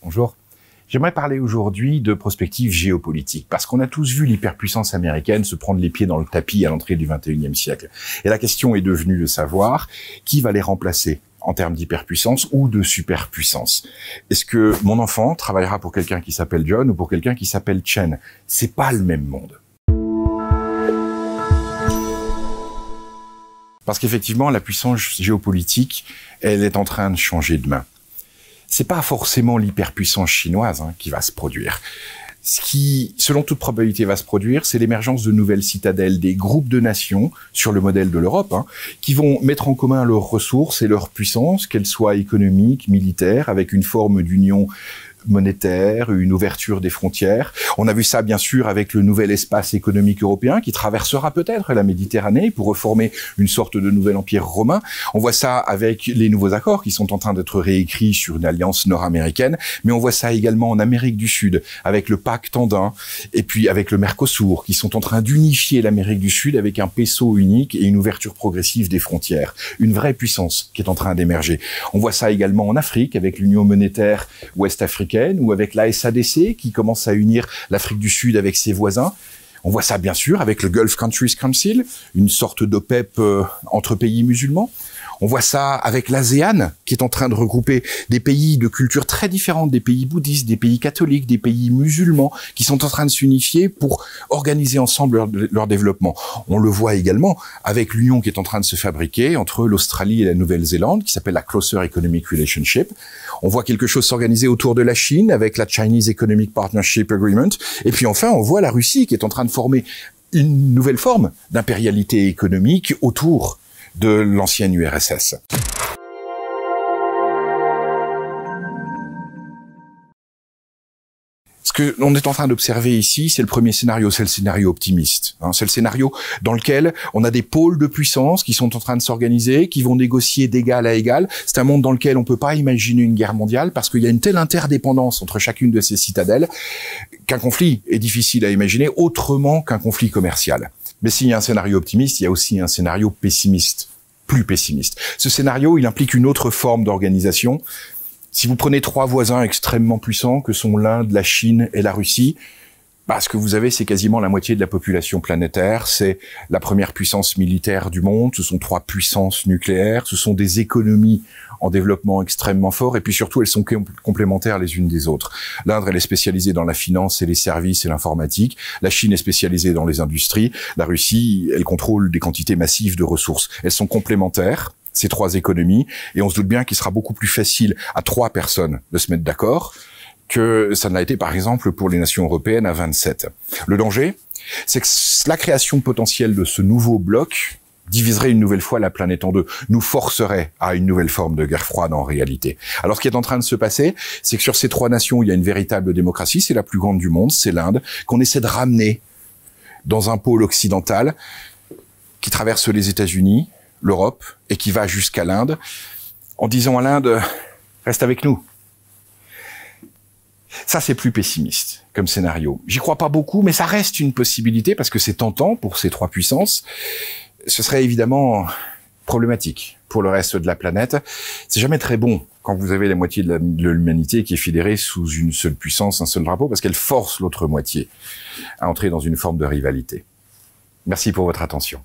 Bonjour. J'aimerais parler aujourd'hui de prospective géopolitique, parce qu'on a tous vu l'hyperpuissance américaine se prendre les pieds dans le tapis à l'entrée du XXIe siècle. Et la question est devenue de savoir qui va les remplacer en termes d'hyperpuissance ou de superpuissance. Est-ce que mon enfant travaillera pour quelqu'un qui s'appelle John ou pour quelqu'un qui s'appelle Chen? C'est pas le même monde. Parce qu'effectivement, la puissance géopolitique, elle est en train de changer de main. C'est pas forcément l'hyperpuissance chinoise qui va se produire. Ce qui, selon toute probabilité, va se produire, c'est l'émergence de nouvelles citadelles, des groupes de nations, sur le modèle de l'Europe, qui vont mettre en commun leurs ressources et leurs puissances, qu'elles soient économiques, militaires, avec une forme d'union monétaire, une ouverture des frontières. On a vu ça, bien sûr, avec le nouvel espace économique européen qui traversera peut-être la Méditerranée pour reformer une sorte de nouvel empire romain. On voit ça avec les nouveaux accords qui sont en train d'être réécrits sur une alliance nord-américaine, mais on voit ça également en Amérique du Sud, avec le pacte andin, et puis avec le Mercosur, qui sont en train d'unifier l'Amérique du Sud avec un peso unique et une ouverture progressive des frontières. Une vraie puissance qui est en train d'émerger. On voit ça également en Afrique, avec l'Union monétaire ouest-africaine, ou avec la SADC qui commence à unir l'Afrique du Sud avec ses voisins. On voit ça bien sûr avec le Gulf Countries Council, une sorte d'OPEP entre pays musulmans. On voit ça avec l'ASEAN, qui est en train de regrouper des pays de cultures très différentes, des pays bouddhistes, des pays catholiques, des pays musulmans, qui sont en train de s'unifier pour organiser ensemble leur développement. On le voit également avec l'union qui est en train de se fabriquer entre l'Australie et la Nouvelle-Zélande, qui s'appelle la Closer Economic Relationship. On voit quelque chose s'organiser autour de la Chine avec la Chinese Economic Partnership Agreement. Et puis enfin, on voit la Russie qui est en train de former une nouvelle forme d'impérialité économique autour de l'ancienne URSS. Ce que l'on est en train d'observer ici, c'est le premier scénario, c'est le scénario optimiste. C'est le scénario dans lequel on a des pôles de puissance qui sont en train de s'organiser, qui vont négocier d'égal à égal. C'est un monde dans lequel on ne peut pas imaginer une guerre mondiale parce qu'il y a une telle interdépendance entre chacune de ces citadelles qu'un conflit est difficile à imaginer autrement qu'un conflit commercial. Mais s'il y a un scénario optimiste, il y a aussi un scénario pessimiste, plus pessimiste. Ce scénario, il implique une autre forme d'organisation. Si vous prenez trois voisins extrêmement puissants que sont l'Inde, la Chine et la Russie, ce que vous avez, c'est quasiment la moitié de la population planétaire. C'est la première puissance militaire du monde. Ce sont trois puissances nucléaires. Ce sont des économies en développement extrêmement fort. Et puis surtout, elles sont complémentaires les unes des autres. L'Inde, elle est spécialisée dans la finance et les services et l'informatique. La Chine est spécialisée dans les industries. La Russie, elle contrôle des quantités massives de ressources. Elles sont complémentaires, ces trois économies. Et on se doute bien qu'il sera beaucoup plus facile à trois personnes de se mettre d'accord que ça ne l'a été, par exemple, pour les nations européennes à 27. Le danger, c'est que la création potentielle de ce nouveau bloc diviserait une nouvelle fois la planète en deux, nous forcerait à une nouvelle forme de guerre froide en réalité. Alors ce qui est en train de se passer, c'est que sur ces trois nations, il y a une véritable démocratie, c'est la plus grande du monde, c'est l'Inde, qu'on essaie de ramener dans un pôle occidental qui traverse les États-Unis, l'Europe, et qui va jusqu'à l'Inde, en disant à l'Inde, reste avec nous. Ça, c'est plus pessimiste comme scénario. J'y crois pas beaucoup, mais ça reste une possibilité parce que c'est tentant pour ces trois puissances. Ce serait évidemment problématique pour le reste de la planète. C'est jamais très bon quand vous avez la moitié de l'humanité qui est fédérée sous une seule puissance, un seul drapeau, parce qu'elle force l'autre moitié à entrer dans une forme de rivalité. Merci pour votre attention.